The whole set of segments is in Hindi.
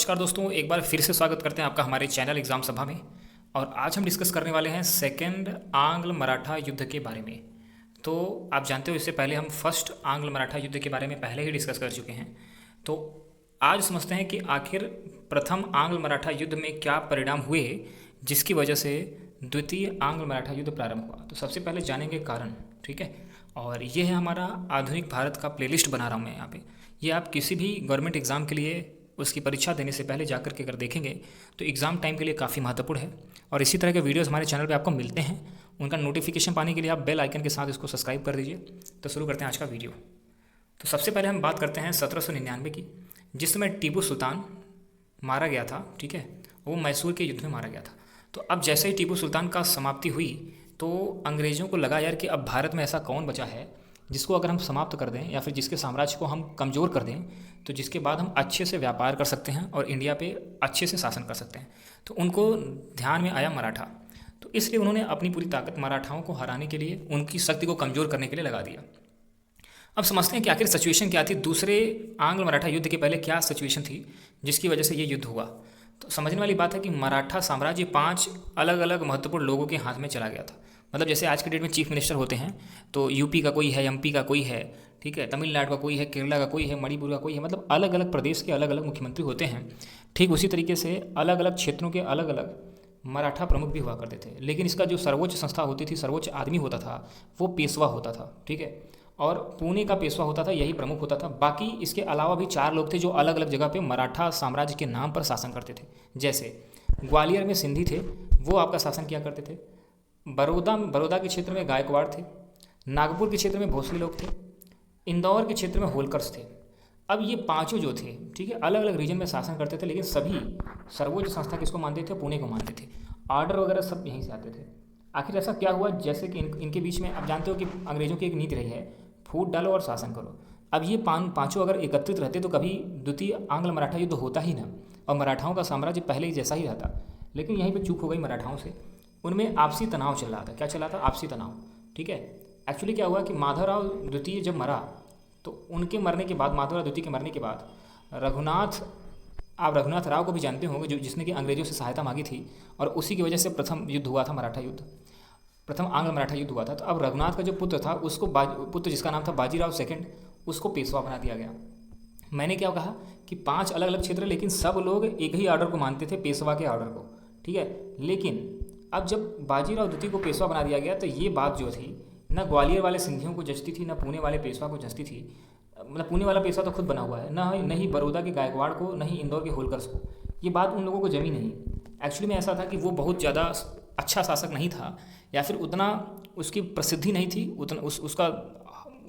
नमस्कार दोस्तों, एक बार फिर से स्वागत करते हैं आपका हमारे चैनल एग्ज़ाम सभा में। और आज हम डिस्कस करने वाले हैं सेकेंड आंग्ल मराठा युद्ध के बारे में। तो आप जानते हो, इससे पहले हम फर्स्ट आंग्ल मराठा युद्ध के बारे में पहले ही डिस्कस कर चुके हैं। तो आज समझते हैं कि आखिर प्रथम आंग्ल मराठा युद्ध में क्या परिणाम हुए जिसकी वजह से द्वितीय आंग्ल मराठा युद्ध प्रारंभ हुआ। तो सबसे पहले जानेंगे कारण, ठीक है। और ये है हमारा आधुनिक भारत का प्लेलिस्ट बना रहा हूँ मैं यहाँ पे। ये आप किसी भी गवर्नमेंट एग्ज़ाम के लिए उसकी परीक्षा देने से पहले जाकर के अगर देखेंगे तो एग्ज़ाम टाइम के लिए काफ़ी महत्वपूर्ण है। और इसी तरह के वीडियोस हमारे चैनल पे आपको मिलते हैं, उनका नोटिफिकेशन पाने के लिए आप बेल आइकन के साथ इसको सब्सक्राइब कर दीजिए। तो शुरू करते हैं आज का वीडियो। तो सबसे पहले हम बात करते हैं 1799 की, जिस समय टीपू सुल्तान मारा गया था, ठीक है। वो मैसूर के युद्ध में मारा गया था। तो अब जैसे ही टीपू सुल्तान का समाप्ति हुई तो अंग्रेज़ों को लगा यार कि अब भारत में ऐसा कौन बचा है जिसको अगर हम समाप्त कर दें या फिर जिसके साम्राज्य को हम कमज़ोर कर दें तो जिसके बाद हम अच्छे से व्यापार कर सकते हैं और इंडिया पे अच्छे से शासन कर सकते हैं। तो उनको ध्यान में आया मराठा। तो इसलिए उन्होंने अपनी पूरी ताकत मराठाओं को हराने के लिए, उनकी शक्ति को कमज़ोर करने के लिए लगा दिया। अब समझते हैं कि आखिर सिचुएशन क्या थी, दूसरे आंग्ल मराठा युद्ध के पहले क्या सिचुएशन थी जिसकी वजह से ये युद्ध हुआ। तो समझने वाली बात है कि मराठा साम्राज्य 5 अलग अलग महत्वपूर्ण लोगों के हाथ में चला गया था। मतलब जैसे आज के डेट में चीफ मिनिस्टर होते हैं तो यूपी का कोई है, एमपी का कोई है, ठीक है, तमिलनाडु का कोई है, केरला का कोई है, मणिपुर का कोई है। मतलब अलग अलग प्रदेश के अलग अलग मुख्यमंत्री होते हैं। ठीक उसी तरीके से अलग अलग क्षेत्रों के अलग अलग मराठा प्रमुख भी हुआ करते थे। लेकिन इसका जो सर्वोच्च संस्था होती थी, सर्वोच्च आदमी होता था, वो पेशवा होता था, ठीक है। और पुणे का पेशवा होता था, यही प्रमुख होता था। बाकी इसके अलावा भी 4 लोग थे जो अलग अलग जगह पे मराठा साम्राज्य के नाम पर शासन करते थे। जैसे ग्वालियर में सिंधी थे, वो आपका शासन किया करते थे। बड़ौदा के क्षेत्र में गायकवाड़ थे। नागपुर के क्षेत्र में भोसले लोग थे। इंदौर के क्षेत्र में होलकर्स थे। अब ये पांचों जो थे, ठीक है, अलग अलग रीजन में शासन करते थे, लेकिन सभी सर्वोच्च संस्था किसको मानते थे? पुणे को मानते थे। ऑर्डर वगैरह सब यहीं से आते थे। आखिर ऐसा क्या हुआ, जैसे कि इनके बीच में आप जानते हो कि अंग्रेजों की एक नीति रही है, फूट डालो और शासन करो। अब ये पांचों अगर एकत्रित रहते तो कभी द्वितीय आंग्ल मराठा युद्ध होता ही ना, और मराठाओं का साम्राज्य पहले ही जैसा ही रहता। लेकिन यहीं पर चूक हो गई मराठाओं से। उनमें आपसी तनाव चल रहा था। क्या चला था? आपसी तनाव, ठीक है। एक्चुअली क्या हुआ कि माधवराव द्वितीय जब मरा तो उनके मरने के बाद, माधवराव द्वितीय के मरने के बाद आप रघुनाथ राव को भी जानते होंगे, जो जिसने कि अंग्रेजों से सहायता मांगी थी, और उसी की वजह से प्रथम युद्ध हुआ था मराठा युद्ध, प्रथम आंग्ल मराठा युद्ध हुआ था। तो अब रघुनाथ का जो पुत्र था, उसको पुत्र जिसका नाम था बाजीराव सेकंड, उसको पेशवा बना दिया गया। मैंने क्या कहा कि 5 अलग अलग क्षेत्र, लेकिन सब लोग एक ही ऑर्डर को मानते थे, पेशवा के ऑर्डर को, ठीक है। लेकिन अब जब बाजीराव द्वितीय को पेशवा बना दिया गया तो ये बात जो थी, ना ग्वालियर वाले सिंधियों को जचती थी, ना पुणे वाले पेशवा को जचती थी। मतलब पुणे वाला पेशवा तो खुद बना हुआ है, ना ही बड़ौदा के गायकवाड़ को, ना ही इंदौर के होलकर्स को। ये बात उन लोगों को जमी नहीं। एक्चुअली में ऐसा था कि वो बहुत ज़्यादा अच्छा शासक नहीं था, या फिर उतना उसकी प्रसिद्धि नहीं थी, उसका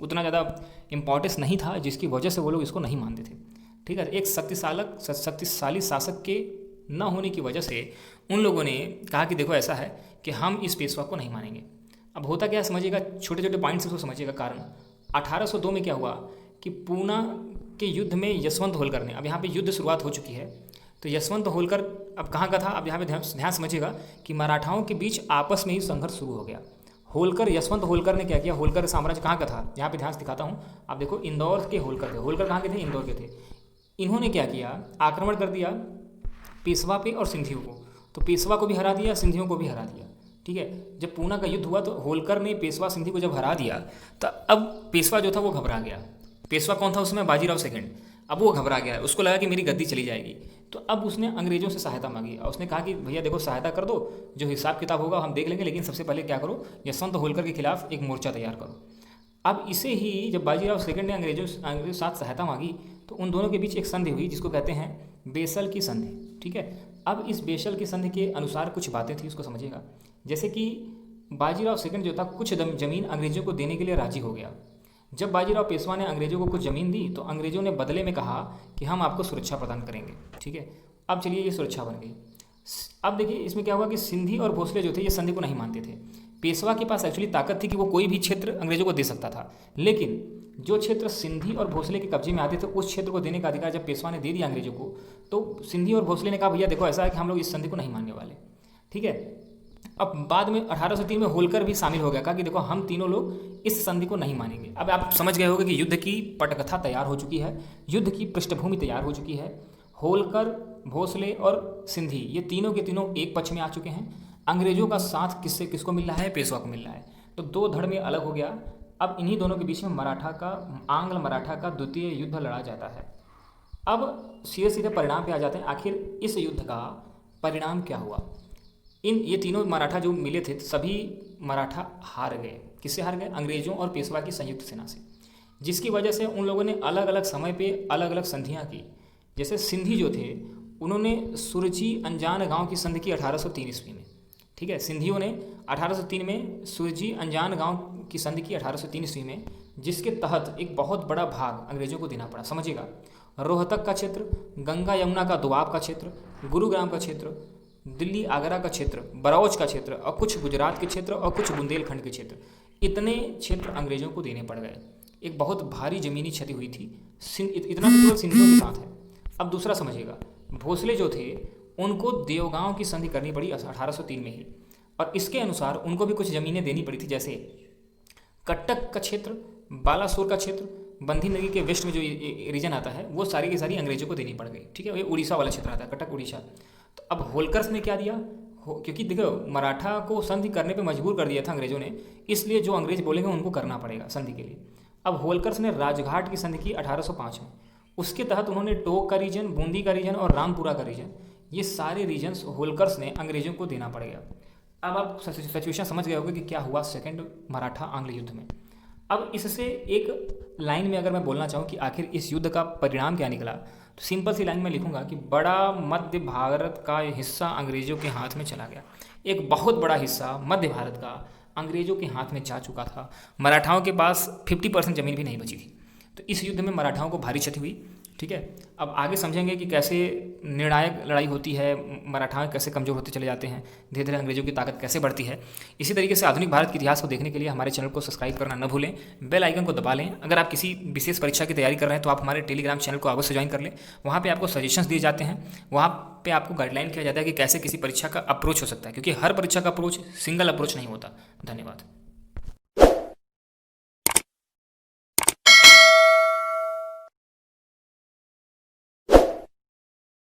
उतना ज़्यादा इम्पोर्टेंस नहीं था, जिसकी वजह से वो लोग इसको नहीं मानते थे, ठीक है। एक शक्तिशाली शासक के न होने की वजह से उन लोगों ने कहा कि देखो ऐसा है कि हम इस पेशवा को नहीं मानेंगे। अब होता क्या समझिएगा, छोटे छोटे पॉइंट्स को समझिएगा। कारण 1802 में क्या हुआ कि पूना के युद्ध में यशवंत होलकर ने, अब यहाँ पे युद्ध शुरुआत हो चुकी है, तो यशवंत होलकर अब कहाँ का था? अब यहाँ पे ध्यान समझिएगा कि मराठाओं के बीच आपस में ही संघर्ष शुरू हो गया। यशवंत होलकर ने क्या किया? होलकर साम्राज्य कहाँ का था? यहाँ पे ध्यान से दिखाता हूँ। आप देखो, इंदौर के होलकर थे। होलकर कहाँ के थे? इंदौर के थे। इन्होंने क्या किया? आक्रमण कर दिया पेशवा पे और सिंधियों को। तो पेशवा को भी हरा दिया, सिंधियों को भी हरा दिया, ठीक है। जब पूना का युद्ध हुआ तो होलकर ने पेशवा सिंधी को जब हरा दिया तो अब पेशवा जो था वो घबरा गया। पेशवा कौन था उसमें? बाजीराव सेकंड। अब वो घबरा गया, उसको लगा कि मेरी गद्दी चली जाएगी। तो अब उसने अंग्रेजों से सहायता मांगी और उसने कहा कि भैया देखो, सहायता कर दो, जो हिसाब किताब होगा हम देख लेंगे, लेकिन सबसे पहले क्या करो, यशवंत होलकर के खिलाफ एक मोर्चा तैयार करो। अब इसे ही जब बाजीराव सेकंड ने अंग्रेजों के साथ सहायता मांगी तो उन दोनों के बीच एक संधि हुई, जिसको कहते हैं बेसल की संधि, ठीक है। अब इस बेसल की संधि के अनुसार कुछ बातें थी, उसको समझिएगा। जैसे कि बाजीराव सेकंड जो था, कुछ जमीन अंग्रेजों को देने के लिए राजी हो गया। जब बाजीराव पेशवा ने अंग्रेजों को कुछ ज़मीन दी तो अंग्रेजों ने बदले में कहा कि हम आपको सुरक्षा प्रदान करेंगे, ठीक है। अब चलिए, ये सुरक्षा बन गई। अब देखिए इसमें क्या हुआ कि सिंधी और भोसले जो थे ये संधि को नहीं मानते थे। पेशवा के पास एक्चुअली ताकत थी कि वो कोई भी क्षेत्र अंग्रेजों को दे सकता था, लेकिन जो क्षेत्र सिंधी और भोसले के कब्जे में आते थे उस क्षेत्र को देने का अधिकार जब पेशवा ने दे दिया अंग्रेजों को, तो सिंधी और भोसले ने कहा भैया देखो ऐसा है कि हम लोग इस संधि को नहीं मानने वाले, ठीक है। अब बाद में 1803 में होलकर भी शामिल हो गया, कहा कि देखो हम तीनों लोग इस संधि को नहीं मानेंगे। अब आप समझ गए होंगे कि युद्ध की पटकथा तैयार हो चुकी है, युद्ध की पृष्ठभूमि तैयार हो चुकी है। होलकर भोसले और सिंधी, ये तीनों के तीनों एक पक्ष में आ चुके हैं। अंग्रेजों का साथ किसको मिल रहा है? पेशवा को मिल रहा है। तो दो धड़ में अलग हो गया। अब इन्हीं दोनों के बीच में आंग्ल मराठा का द्वितीय युद्ध लड़ा जाता है। अब सीधे सीधे परिणाम पे आ जाते हैं। आखिर इस युद्ध का परिणाम क्या हुआ? ये तीनों मराठा जो मिले थे सभी मराठा हार गए। किससे हार गए? अंग्रेजों और पेशवा की संयुक्त सेना से, जिसकी वजह से उन लोगों ने अलग अलग समय पे अलग अलग संधियाँ की। जैसे सिंधी जो थे उन्होंने सुरजी अंजान गांव की संधि की 1803 ईस्वी में। ठीक है, सिंधियों ने 1803 में सुरजी अंजान गांव की संधि की 1803 ईस्वी में, जिसके तहत एक बहुत बड़ा भाग अंग्रेजों को देना पड़ा। समझिएगा, रोहतक का क्षेत्र, गंगा यमुना का दोआब का क्षेत्र, गुरुग्राम का क्षेत्र, दिल्ली आगरा का क्षेत्र, बरौच का क्षेत्र और कुछ गुजरात के क्षेत्र और कुछ बुंदेलखंड के क्षेत्र, इतने क्षेत्र अंग्रेजों को देने पड़ गए। एक बहुत भारी जमीनी क्षति हुई थी। इतना तो केवल सिंधियों के साथ है। अब दूसरा समझिएगा, भोसले जो थे उनको देवगांव की संधि करनी पड़ी 1803 में ही, और इसके अनुसार उनको भी कुछ ज़मीनें देनी पड़ी थी। जैसे कटक का क्षेत्र, बालासोर का क्षेत्र, बंधी नदी के वेस्ट में जो रीजन आता है वो सारी की सारी अंग्रेजों को देनी पड़ गई। ठीक है, ये उड़ीसा वाला क्षेत्र आता है, कटक उड़ीसा। तो अब होलकर्स ने क्या दिया? क्योंकि देखो मराठा को संधि करने पे मजबूर कर दिया था अंग्रेजों ने, इसलिए जो अंग्रेज बोलेंगे उनको करना पड़ेगा संधि के लिए। अब होलकर्स ने राजघाट की संधि की 1805 में। उसके तहत उन्होंने टोक का रीजन, बूंदी का रीजन और रामपुरा का रीजन, ये सारे रीजन्स होलकर्स ने अंग्रेजों को देना पड़ गया। अब आप सिचुएशन समझ गए होंगे कि क्या हुआ सेकंड मराठा आंग्ल युद्ध में। अब इससे एक लाइन में अगर मैं बोलना चाहूँ कि आखिर इस युद्ध का परिणाम क्या निकला, तो सिंपल सी लाइन में लिखूंगा कि बड़ा मध्य भारत का हिस्सा अंग्रेजों के हाथ में चला गया। एक बहुत बड़ा हिस्सा मध्य भारत का अंग्रेजों के हाथ में जा चुका था। मराठाओं के पास 50% ज़मीन भी नहीं बची थी। तो इस युद्ध में मराठाओं को भारी क्षति हुई। ठीक है, अब आगे समझेंगे कि कैसे निर्णायक लड़ाई होती है, मराठा कैसे कमज़ोर होते चले जाते हैं, धीरे धीरे अंग्रेजों की ताकत कैसे बढ़ती है। इसी तरीके से आधुनिक भारत के इतिहास को देखने के लिए हमारे चैनल को सब्सक्राइब करना न भूलें, बेल आइकन को दबा लें। अगर आप किसी विशेष परीक्षा की तैयारी कर रहे हैं तो आप हमारे टेलीग्राम चैनल को अवश्य ज्वाइन कर लें। वहाँ पर आपको सजेशंस दिए जाते हैं, वहाँ पे आपको गाइडलाइन किया जाता है कि कैसे किसी परीक्षा का अप्रोच हो सकता है, क्योंकि हर परीक्षा का अप्रोच सिंगल अप्रोच नहीं होता। धन्यवाद।